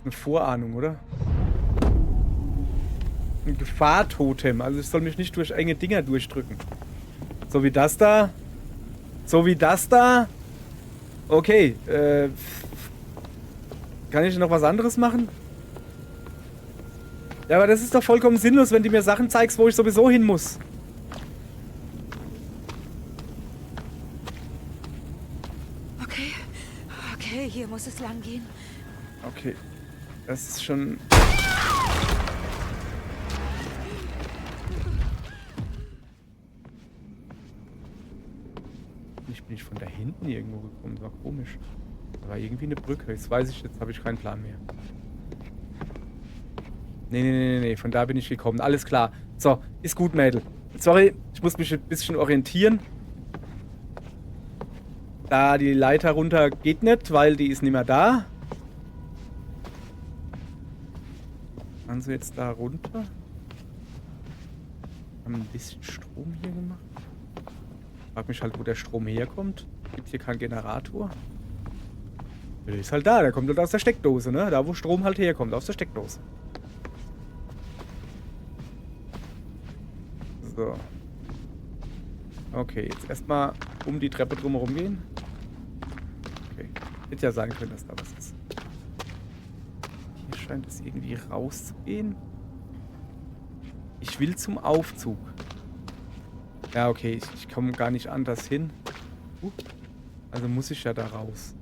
Eine Vorahnung, oder? Ein Gefahrtotem. Also ich soll mich nicht durch enge Dinger durchdrücken. So wie das da. So wie das da. Okay. Kann ich noch was anderes machen? Ja, aber das ist doch vollkommen sinnlos, wenn du mir Sachen zeigst, wo ich sowieso hin muss. Okay. Okay, hier muss es lang gehen. Okay. Das ist schon... Ich bin nicht von da hinten irgendwo gekommen. Das war komisch. Da war irgendwie eine Brücke. Jetzt weiß ich, jetzt habe ich keinen Plan mehr. Nee. Von da bin ich gekommen. Alles klar. So, ist gut, Mädel. Sorry, ich muss mich ein bisschen orientieren. Da die Leiter runter geht nicht, weil die ist nicht mehr da. Kann sie jetzt da runter? Haben ein bisschen Strom hier gemacht. Ich frag mich halt, wo der Strom herkommt. Gibt hier keinen Generator. Der ist halt da, der kommt halt aus der Steckdose, ne? Da, wo Strom halt herkommt, aus der Steckdose. So. Okay, jetzt erstmal um die Treppe drumherum gehen. Okay. Hätte ja sein können, dass da was ist. Hier scheint es irgendwie rauszugehen. Ich will zum Aufzug. Ja, okay, ich komme gar nicht anders hin. Also muss ich ja da raus.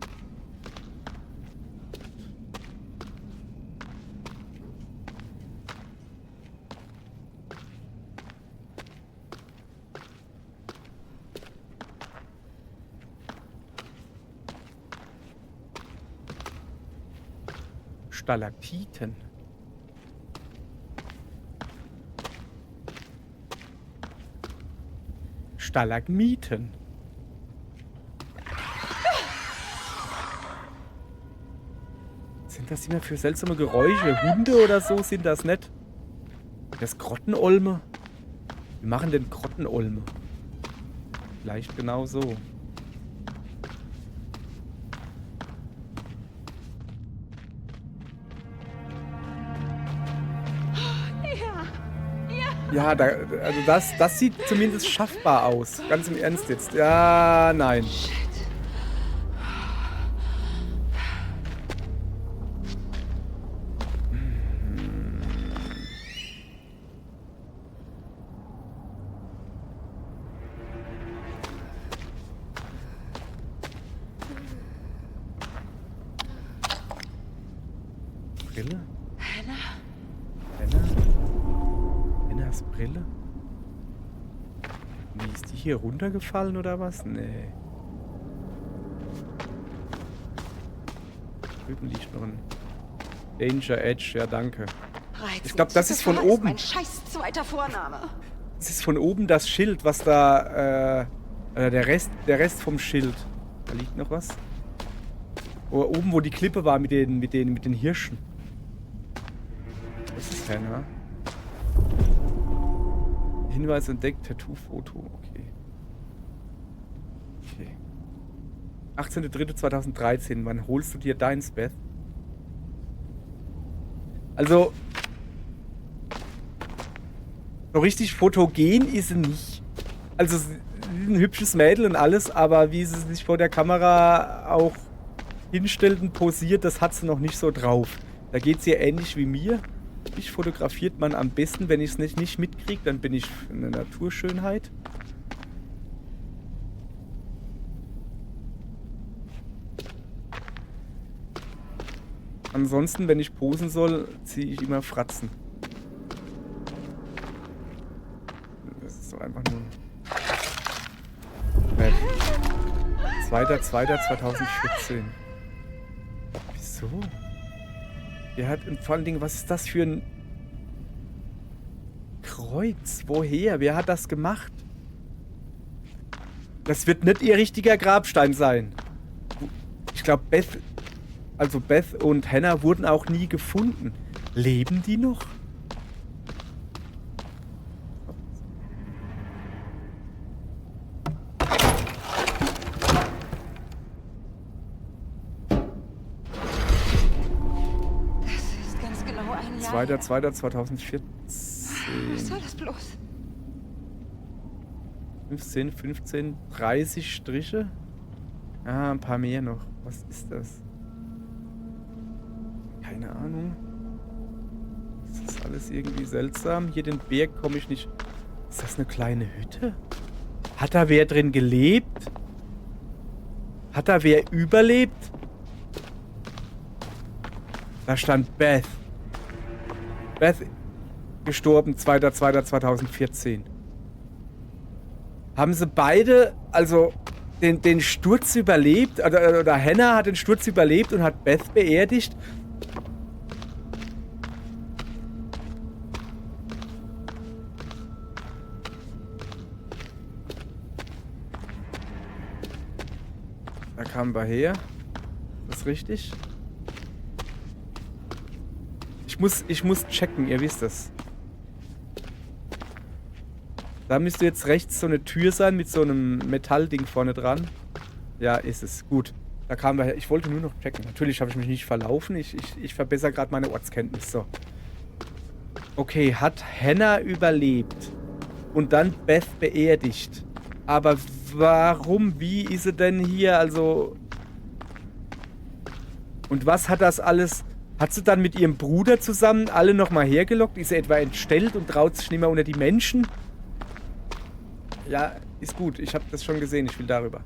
Stalaktiten. Stalagmiten. Sind das immer für seltsame Geräusche? Hunde oder so sind das nicht? Das Grottenolme? Wir machen den Grottenolme. Vielleicht genau so. Ja, da, also das sieht zumindest schaffbar aus. Ganz im Ernst jetzt. Ja, nein. Brille? Hennas Brille? Nee, ist die hier runtergefallen oder was? Nee. Drüben liegt noch ein Danger Edge, ja danke. Ich glaube, das ist von oben. Mein scheiß zweiter Vorname. Das ist von oben das Schild, was da, der Rest vom Schild. Da liegt noch was. Oder oben, wo die Klippe war mit den Hirschen. Das ist Henna. Hinweis entdeckt, Tattoo-Foto. Okay. 18.03.2013. Wann holst du dir deins, Beth? Also, so richtig fotogen ist sie nicht. Also, sie ist ein hübsches Mädel und alles, aber wie sie sich vor der Kamera auch hinstellt und posiert, das hat sie noch nicht so drauf. Da geht es ihr ähnlich wie mir. Mich fotografiert man am besten, wenn ich es nicht mitkriege, dann bin ich eine Naturschönheit. Ansonsten, wenn ich posen soll, ziehe ich immer Fratzen. Das ist doch einfach nur... 2.2.2014. Wieso? Der hat vor allen Dingen, was ist das für ein Kreuz? Woher? Wer hat das gemacht? Das wird nicht ihr richtiger Grabstein sein. Ich glaube, Beth und Hannah wurden auch nie gefunden. Leben die noch? 2.2.2014. Was soll das bloß? 15, 15, 30 Striche? Ah, ein paar mehr noch. Was ist das? Keine Ahnung. Das ist alles irgendwie seltsam. Hier den Berg komme ich nicht... Ist das eine kleine Hütte? Hat da wer drin gelebt? Hat da wer überlebt? Da stand Beth. Beth gestorben 2.2.2014. Haben sie beide, also den Sturz überlebt? Oder Hannah hat den Sturz überlebt und hat Beth beerdigt? Da kamen wir her. Ist das richtig? Ich muss checken, ihr wisst das. Da müsste jetzt rechts so eine Tür sein mit so einem Metallding vorne dran. Ja, ist es. Gut. Da kamen wir her. Ich wollte nur noch checken. Natürlich habe ich mich nicht verlaufen. Ich verbessere gerade meine Ortskenntnis. So. Okay, hat Hannah überlebt und dann Beth beerdigt. Aber warum? Wie ist sie denn hier? Also... Und was hat das alles... Hat sie dann mit ihrem Bruder zusammen alle nochmal hergelockt? Ist sie etwa entstellt und traut sich nicht mehr unter die Menschen? Ja, ist gut. Ich habe das schon gesehen. Ich will darüber.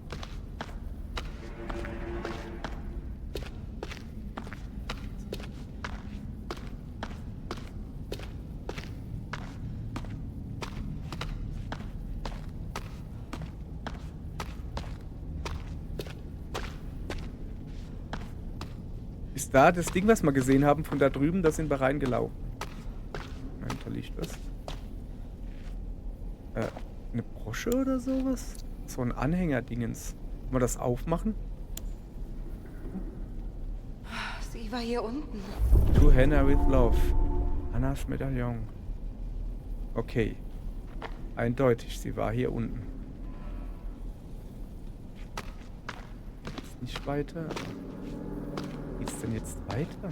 Ist da das Ding, was wir gesehen haben von da drüben? Da sind wir reingelaufen. Nein, da liegt was. Eine Brosche oder sowas? So ein Anhänger-Dingens. Kann man das aufmachen? Sie war hier unten. To Hannah with Love. Hannahs Medaillon. Okay. Eindeutig, sie war hier unten. Ist nicht weiter. Wie geht's denn jetzt weiter?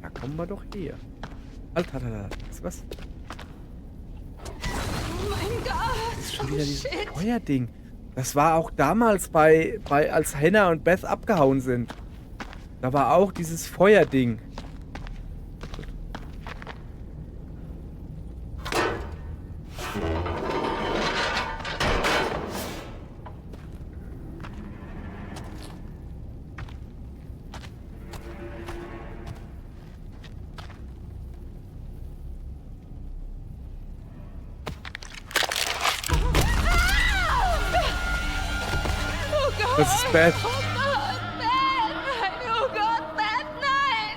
Da kommen wir doch her. Alter, ist was? Oh mein Gott! Das ist schon wieder dieses Feuerding. Das war auch damals als Hannah und Beth abgehauen sind. Da war auch dieses Feuerding. Das ist Beth. Oh Gott, Beth! Nein, oh Gott, Beth, nein!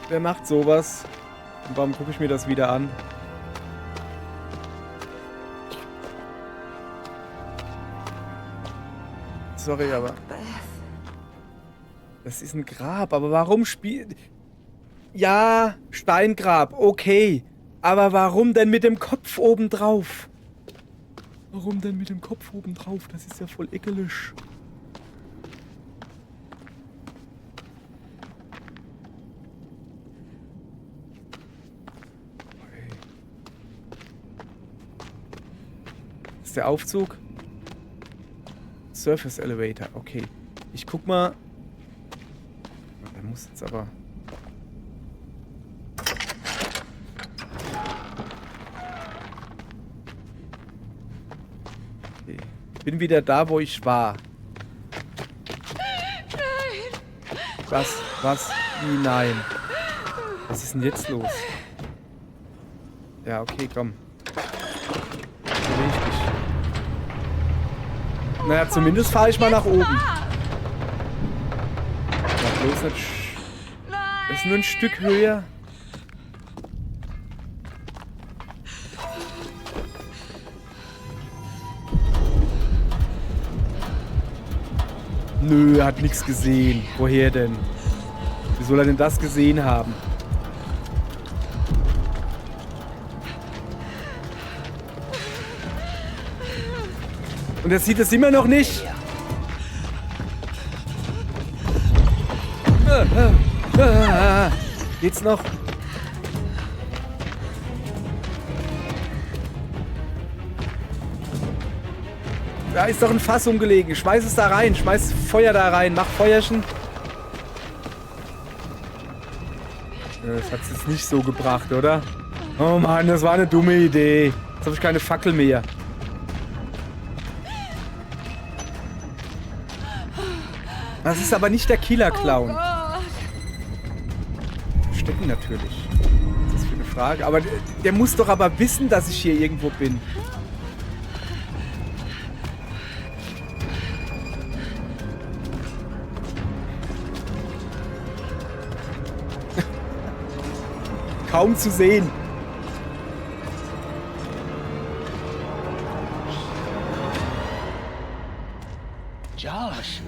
Wer macht sowas? Und warum gucke ich mir das wieder an? Sorry, aber... Beth. Das ist ein Grab, aber warum spielt... Ja, Steingrab, okay. Aber warum denn mit dem Kopf oben drauf? Warum denn mit dem Kopf oben drauf? Das ist ja voll ekelig. Okay. Das ist der Aufzug. Surface Elevator, okay. Ich guck mal. Der muss jetzt aber... Ich bin wieder da, wo ich war. Nein! Was? Wie nein? Was ist denn jetzt los? Ja, okay, komm. Richtig. Naja, zumindest fahre ich mal nach oben. Ja, bloß nicht. Das ist nur ein Stück höher. Nö, er hat nichts gesehen. Woher denn? Wie soll er denn das gesehen haben? Und er sieht es immer noch nicht. Geht's noch? Da ist doch ein Fass umgelegen. Schmeiß es da rein. Schmeiß Feuer da rein. Mach Feuerchen. Das hat es jetzt nicht so gebracht, oder? Oh Mann, das war eine dumme Idee. Jetzt habe ich keine Fackel mehr. Das ist aber nicht der Killer-Clown. Verstecken natürlich. Das ist für eine Frage. Aber der muss doch aber wissen, dass ich hier irgendwo bin. Kaum zu sehen. Josh!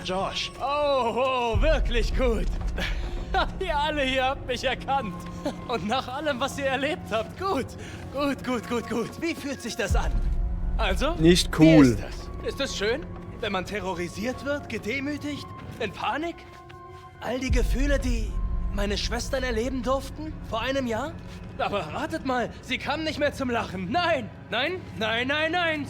Josh! Oh, wirklich gut. Ihr alle hier habt mich erkannt. Und nach allem, was ihr erlebt habt, gut. Wie fühlt sich das an? Also? Nicht Wie cool. ist das? Ist es schön, wenn man terrorisiert wird, gedemütigt, in Panik? All die Gefühle, die meine Schwestern erleben durften vor einem Jahr? Aber ratet mal, sie kamen nicht mehr zum Lachen. Nein,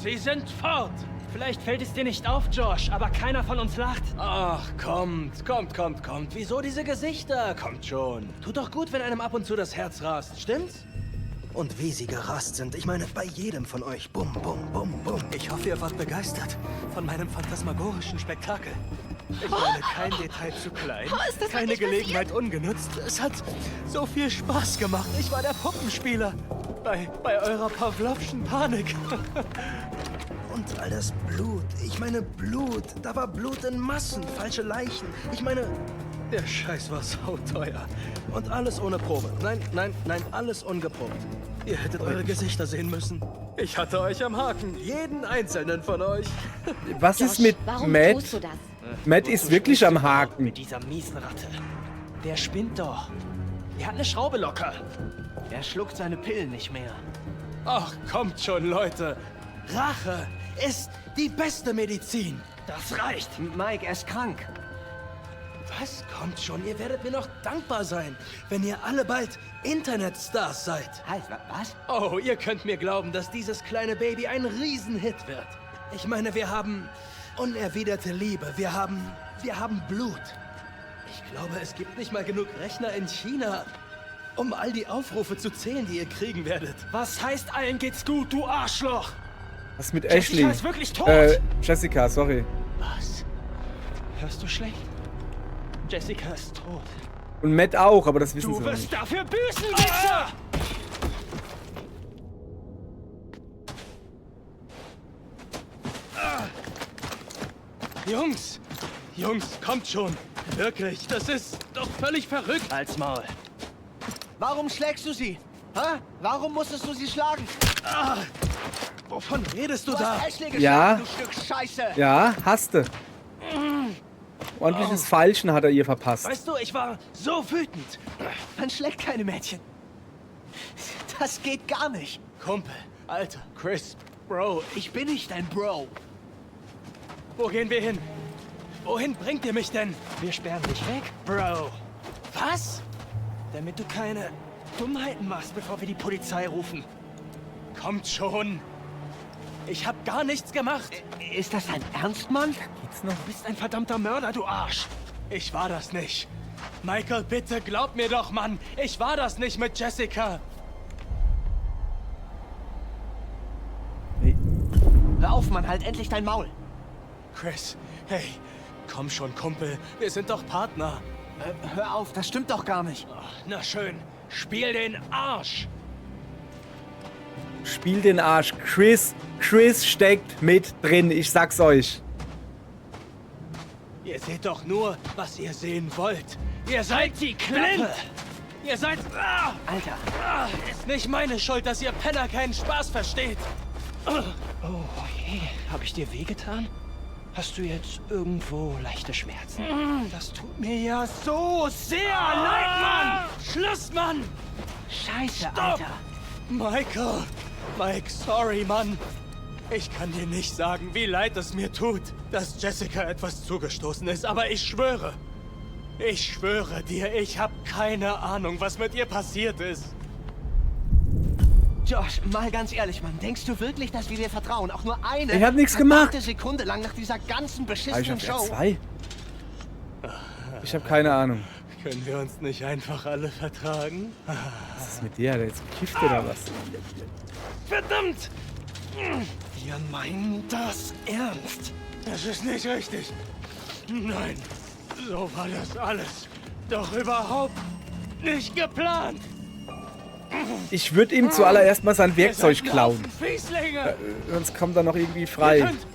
sie sind fort. Vielleicht fällt es dir nicht auf, Josh, aber keiner von uns lacht. Ach, kommt. Wieso diese Gesichter? Kommt schon. Tut doch gut, wenn einem ab und zu das Herz rast, stimmt's? Und wie sie gerast sind. Ich meine, bei jedem von euch. Bum, bum, bum, bum. Ich hoffe, ihr wart begeistert von meinem phantasmagorischen Spektakel. Ich meine, kein Detail zu klein, ist das keine wirklich Gelegenheit ungenutzt. Es hat so viel Spaß gemacht. Ich war der Puppenspieler bei eurer Pawlowschen Panik. Und all das Blut. Ich meine, Blut. Da war Blut in Massen. Falsche Leichen. Ich meine... Der Scheiß war sauteuer. Und alles ohne Probe. Nein, alles ungeprobt. Ihr hättet eure Gesichter sehen müssen. Ich hatte euch am Haken. Jeden einzelnen von euch. Was ist mit Warum Matt? tust du das? Matt ist wirklich am Haken. Mit dieser miesen Ratte. Der spinnt doch. Der hat eine Schraube locker. Er schluckt seine Pillen nicht mehr. Ach, kommt schon, Leute. Rache ist die beste Medizin. Das reicht. Mike, er ist krank. Was? Kommt schon, ihr werdet mir noch dankbar sein, wenn ihr alle bald Internetstars seid. Halt, was? Oh, ihr könnt mir glauben, dass dieses kleine Baby ein Riesenhit wird. Ich meine, wir haben unerwiderte Liebe, wir haben Blut. Ich glaube, es gibt nicht mal genug Rechner in China, um all die Aufrufe zu zählen, die ihr kriegen werdet. Was heißt, allen geht's gut, du Arschloch? Was mit Ashley? Jessica ist wirklich tot. Jessica, sorry. Was? Hörst du schlecht? Jessica ist tot. Und Matt auch, aber das wissen Du sie noch wirst nicht. dafür büßen, Wichser! Jungs, kommt schon. Wirklich, das ist doch völlig verrückt. Halt's Maul. Warum schlägst du sie? Hä? Warum musstest du sie schlagen? Wovon redest du Du da? hast Ashley geschlagen, Ja. du Stück Scheiße! Ja, hasste. Ordentliches Pfeilchen hat er ihr verpasst. Weißt du, ich war so wütend. Man schlägt keine Mädchen. Das geht gar nicht. Kumpel, Alter, Chris, Bro, Ich bin nicht dein Bro. wo gehen wir hin? Wohin bringt ihr mich denn? Wir sperren dich weg, Bro. Was? Damit du keine Dummheiten machst, bevor wir die Polizei rufen. Kommt schon. Ich hab gar nichts gemacht. Ist das dein Ernst, Mann? Geht's noch? Du bist ein verdammter Mörder, du Arsch. Ich war das nicht. Michael, bitte glaub mir doch, Mann. Ich war das nicht mit Jessica. Nee. Hör auf, Mann, halt endlich dein Maul. Chris, hey, komm schon, Kumpel. Wir sind doch Partner. Hör auf, das stimmt doch gar nicht. Ach, na schön, spiel den Arsch. Spiel den Arsch. Chris steckt mit drin, ich sag's euch. Ihr seht doch nur, was ihr sehen wollt. Ihr seid Halt die Klappe! blind. Ihr seid... Alter. Ist nicht meine Schuld, dass ihr Penner keinen Spaß versteht. Oh, je. Hab ich dir wehgetan? Hast du jetzt irgendwo leichte Schmerzen? Das tut mir ja so sehr leid, Mann. Schluss, Mann. Scheiße, Stopp! Alter. Michael! Mike, sorry, Mann. Ich kann dir nicht sagen, wie leid es mir tut, dass Jessica etwas zugestoßen ist, aber ich schwöre dir, ich habe keine Ahnung, was mit ihr passiert ist. Josh, mal ganz ehrlich, Mann. Denkst du wirklich, dass wir dir vertrauen? Auch nur eine Ich hab nichts gemacht. Sekunde lang nach dieser ganzen Ah, ich beschissenen hab ja Show? 2. Ich habe keine Ahnung. Können wir uns nicht einfach alle vertragen? Was ist mit dir? Hat er jetzt gekifft oder was? Verdammt! Wir meinen das ernst. Das ist nicht richtig. Nein, so war das alles. Doch überhaupt nicht geplant. Ich würde ihm zuallererst mal sein Werkzeug Ihr seid klauen. ein Fieslinge. Sonst kommt er noch irgendwie Ihr frei. könnt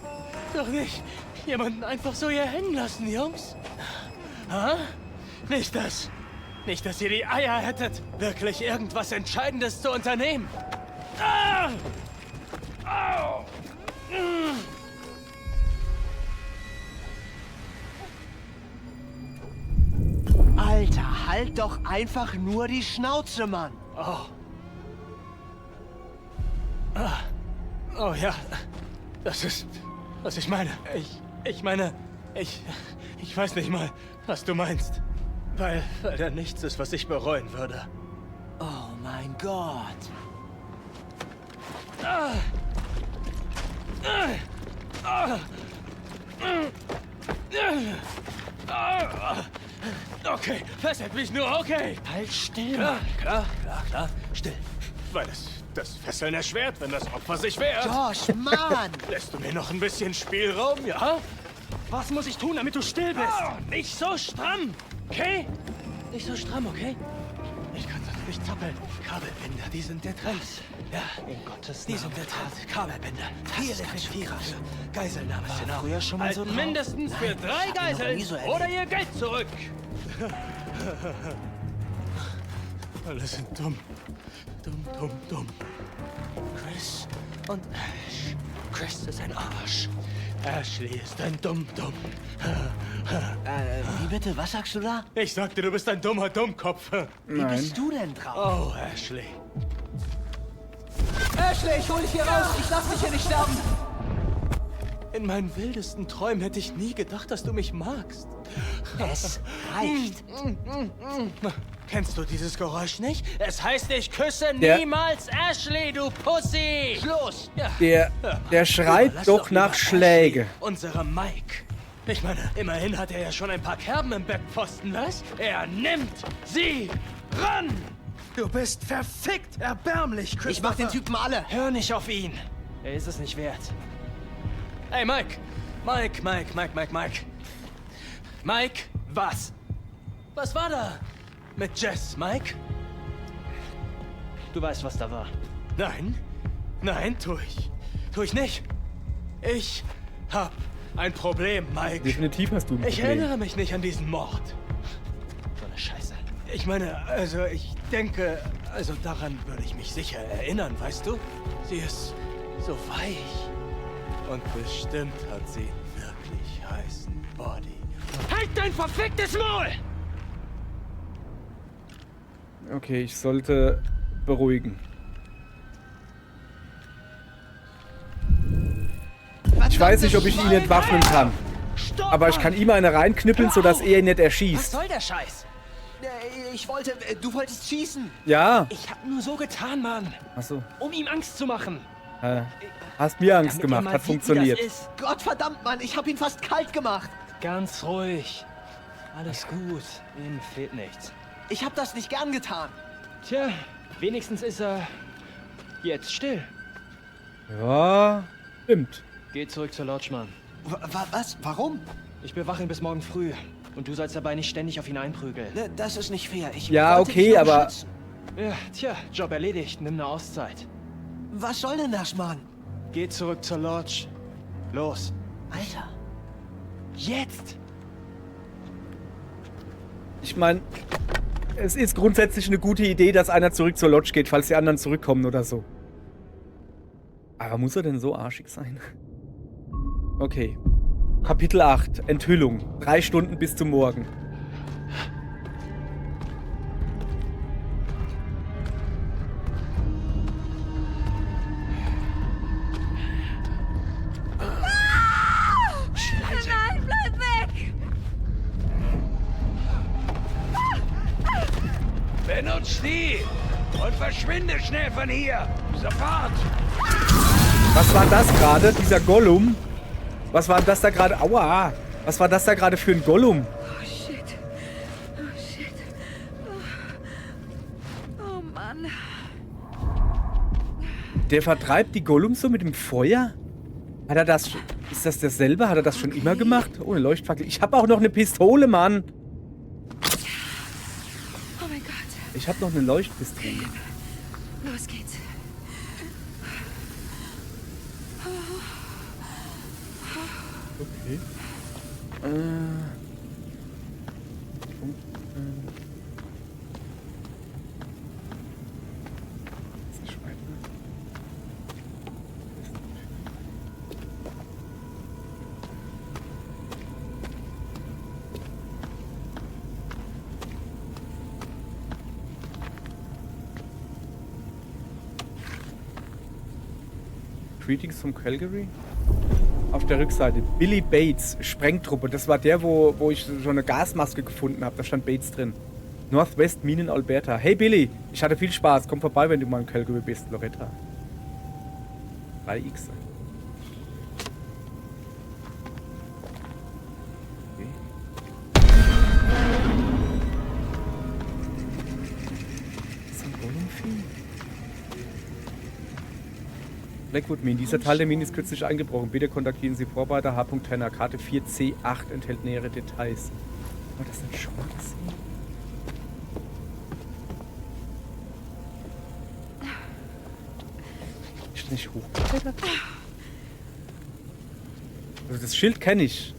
doch nicht jemanden einfach so hier hängen lassen, Jungs. Ha? Nicht, dass ihr die Eier hättet, wirklich irgendwas Entscheidendes zu unternehmen. Ah! Au! Alter, halt doch einfach nur die Schnauze, Mann. Oh ja, das ist, was ich meine. Ich meine, ich weiß nicht mal, was du meinst. Weil da nichts ist, was ich bereuen würde. Oh mein Gott. Okay, fesselt mich nur, okay. Halt still, Klar, Mann. klar, still. Weil das Fesseln erschwert, wenn das Opfer sich wehrt. Josh, Mann. Lässt du mir noch ein bisschen Spielraum, ja? Was muss ich tun, damit du still bist? Nicht so stramm, okay? Nicht so stramm, okay? Ich kann das nicht zappeln. Kabelbinder, die sind der Trend. Ja, In Gottes die Namen. sind der Trend. Kabelbinder. Das Hier ist ganz Effektivere. schön. Geiselnahme ist genau. früher schon mal so Halten drauf? mindestens für Nein, 3 ich hab ihn noch Geiseln nie so erlebt. oder ihr Geld zurück. Alle sind dumm. Dumm. Chris und Ash. Chris ist ein Arsch. Ashley ist ein Dumm. Wie bitte? Was sagst du da? Ich sagte, du bist ein dummer Dummkopf. Wie Nein. bist du denn drauf? Oh, Ashley. Ashley, ich hol dich hier raus. Ich lass dich hier nicht sterben. In meinen wildesten Träumen hätte ich nie gedacht, dass du mich magst. Es reicht. Kennst du dieses Geräusch nicht? Es heißt, ich küsse Der- niemals Ashley, du Pussy! Schluss. Ja. Der schreit Überlass doch lieber nach Schläge. Ashley, unserem Mike. Ich meine, immerhin hat er ja schon ein paar Kerben im Bettpfosten, was? Er nimmt sie ran! Du bist verfickt erbärmlich, Christopher. Ich mach den Typen alle. Hör nicht auf ihn. Er ist es nicht wert. Hey, Mike. Mike. Mike, was? Was war da? Mit Jess, Mike? Du weißt, was da war. Nein, tu ich nicht. Ich hab ein Problem, Mike. Definitiv hast du ein Ich Problem. erinnere mich nicht an diesen Mord. So eine Scheiße. Ich meine, also ich denke, also daran würde ich mich sicher erinnern, weißt du? Sie ist so weich. Und bestimmt hat sie einen wirklich heißen Body. Halt dein verficktes Maul! Okay, ich sollte beruhigen. Ich weiß nicht, ob ich ihn entwaffnen kann. Stopp! Aber ich kann ihm eine reinknüppeln, sodass er ihn nicht Was erschießt. soll der Scheiß? Du wolltest schießen. Ja. Ich hab nur so getan, Mann. Achso. Um ihm Angst zu machen. Hast mir Angst Damit er gemacht. mal Hat sieht, wie funktioniert. das ist. Gottverdammt, Mann. Ich hab ihn fast kalt gemacht. Ganz ruhig. Alles gut. Ihm fehlt nichts. Ich hab das nicht gern getan. Tja, wenigstens ist er jetzt still. Ja, stimmt. Geh zurück zur Lodge, Mann. Was? Warum? Ich bewache ihn bis morgen früh. Und du sollst dabei nicht ständig auf ihn einprügeln. Ne, das ist nicht fair. Ich Ja, wollte okay, dich nur aber- beschützen. Ja, tja, Job erledigt. Nimm eine Auszeit. Was soll denn das, Mann? Geh zurück zur Lodge. Los. Alter. Jetzt! Ich meine, es ist grundsätzlich eine gute Idee, dass einer zurück zur Lodge geht, falls die anderen zurückkommen oder so. Aber muss er denn so arschig sein? Okay. Kapitel 8. Enthüllung. 3 Stunden bis zum Morgen. Benutzt die und verschwinde schnell von hier. Sofort. Was war das gerade? Dieser Gollum? Was war das da gerade? Aua! Was war das da gerade für ein Gollum? Oh, shit. Oh, shit. Oh, Mann. Der vertreibt die Gollums so mit dem Feuer? Hat er das... Ist das dasselbe? Hat er das schon immer gemacht? Oh, eine Leuchtfackel. Ich habe auch noch eine Pistole, Mann. Oh mein Gott. Ich habe noch eine Leuchtpistole. Los geht's. Okay. Ist das Schwein, ne? Greetings from Calgary. Auf der Rückseite. Billy Bates, Sprengtruppe. Das war der, wo ich schon eine Gasmaske gefunden habe. Da stand Bates drin. Northwest Minen, Alberta. Hey Billy, ich hatte viel Spaß. Komm vorbei, wenn du mal in Calgary bist, Loretta. 3x. Okay. Das ist ein Gollum-Vieh. Blackwood Mine. Dieser Teil der Mine ist kürzlich eingebrochen. Bitte kontaktieren Sie Vorarbeiter H. Tenner. Karte 4C8 enthält nähere Details. Oh, das sind Schwarz. Ist das nicht hochgeklettert? Also das Schild kenne ich.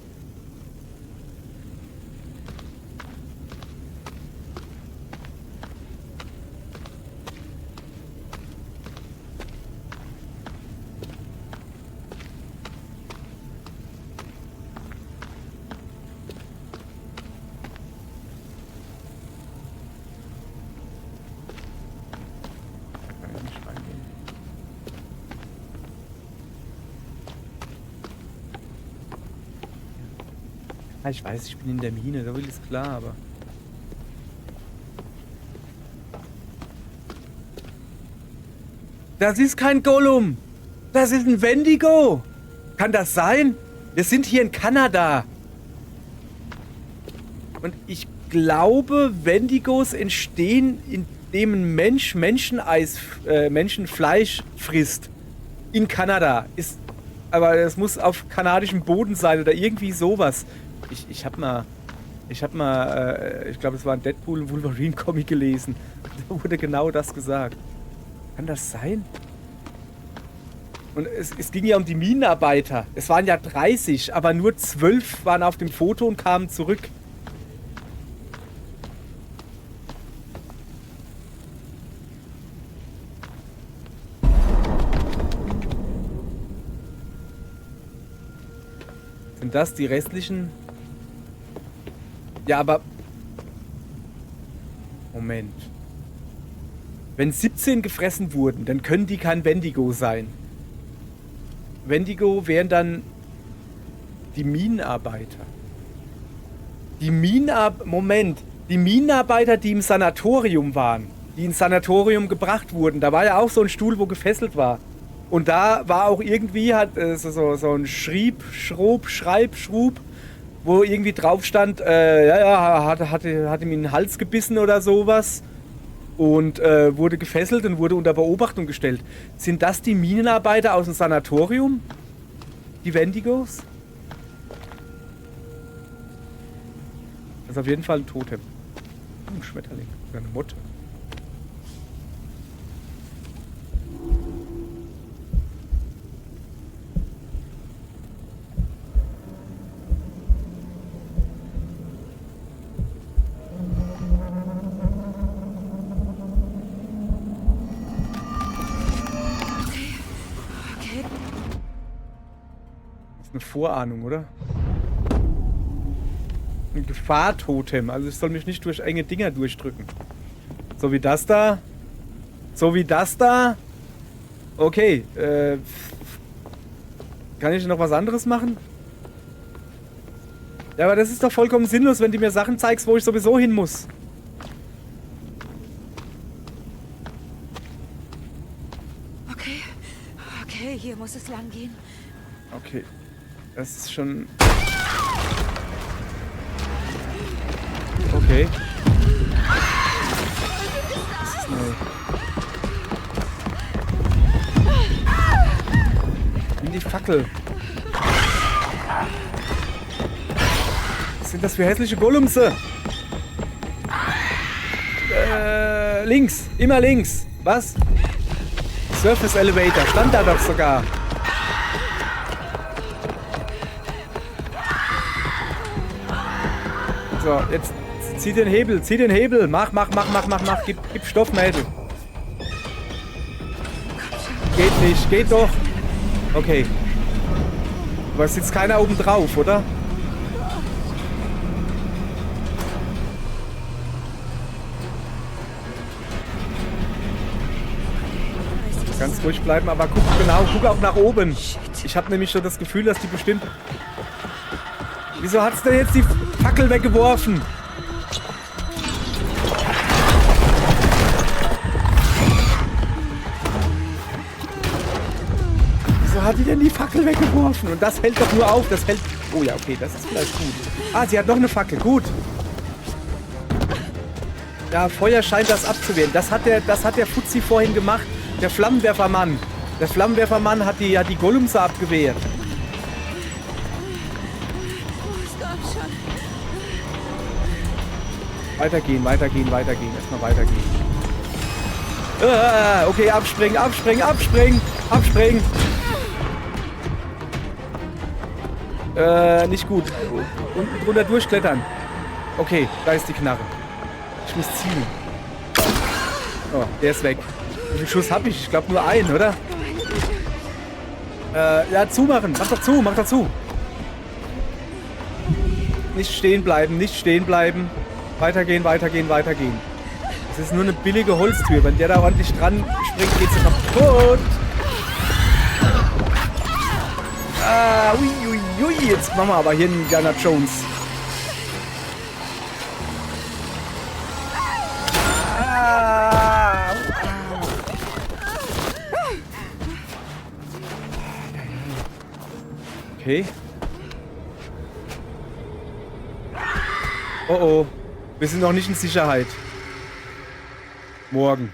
Ah, ich weiß, ich bin in der Mine, da will ist klar, aber... Das ist kein Gollum! Das ist ein Wendigo! Kann das sein? Wir sind hier in Kanada. Und ich glaube, Wendigos entstehen, indem ein Mensch Menschenfleisch frisst. In Kanada. Aber es muss auf kanadischem Boden sein oder irgendwie sowas. Ich glaube, es war ein Deadpool- und Wolverine-Comic gelesen. Da wurde genau das gesagt. Kann das sein? Und es ging ja um die Minenarbeiter. Es waren ja 30, aber nur 12 waren auf dem Foto und kamen zurück. Sind das die restlichen? Ja, aber... Moment. Wenn 17 gefressen wurden, dann können die kein Wendigo sein. Wendigo wären dann die Minenarbeiter. Die Minenarbeiter, die im Sanatorium waren. Die ins Sanatorium gebracht wurden. Da war ja auch so ein Stuhl, wo gefesselt war. Und da war auch irgendwie so ein Schreib, wo irgendwie drauf stand, hatte ihm in den Hals gebissen oder sowas und wurde gefesselt und wurde unter Beobachtung gestellt. Sind das die Minenarbeiter aus dem Sanatorium? Die Wendigos? Das ist auf jeden Fall ein Totem. Ein Schmetterling. Oder eine Motte. Eine Vorahnung, oder? Ein Gefahrtotem. Also ich soll mich nicht durch enge Dinger durchdrücken. So wie das da. So wie das da. Okay. Kann ich noch was anderes machen? Ja, aber das ist doch vollkommen sinnlos, wenn du mir Sachen zeigst, wo ich sowieso hin muss. Hier muss es lang gehen. Okay. Das ist schon... Okay. Das ist neu. Nimm die Fackel. Was sind das für hässliche Gollumse? Links. Immer links. Was? Surface Elevator. Stand da doch sogar. So, jetzt zieh den Hebel. Zieh den Hebel. Mach. Gib Stoff, Mädel. Geht nicht. Geht doch. Okay. Aber es sitzt keiner oben drauf, oder? Ganz ruhig bleiben, aber guck auch nach oben. Ich habe nämlich schon das Gefühl, dass die bestimmt... Wieso hat's denn jetzt die Fackel weggeworfen? Wieso hat die denn die Fackel weggeworfen? Und das hält doch nur auf, das hält... Oh ja, okay, das ist vielleicht gut. Ah, sie hat noch eine Fackel, gut. Ja, Feuer scheint das abzuwehren. Das hat der Fuzzi vorhin gemacht. Der Flammenwerfermann. Der Flammenwerfermann hat die Gollumse abgewehrt. Weitergehen. Erstmal weitergehen. Okay, abspringen. Nicht gut. Unten drunter durchklettern. Okay, da ist die Knarre. Ich muss ziehen. Oh, der ist weg. Wie viel Schuss habe ich? Ich glaube nur einen, oder? Ja, zumachen. Mach doch zu. Nicht stehen bleiben. Weitergehen. Das ist nur eine billige Holztür. Wenn der da ordentlich dran springt, geht sie kaputt. Ui. Jetzt machen wir aber hier einen Indiana Jones. Okay. Oh. Wir sind noch nicht in Sicherheit. Morgen.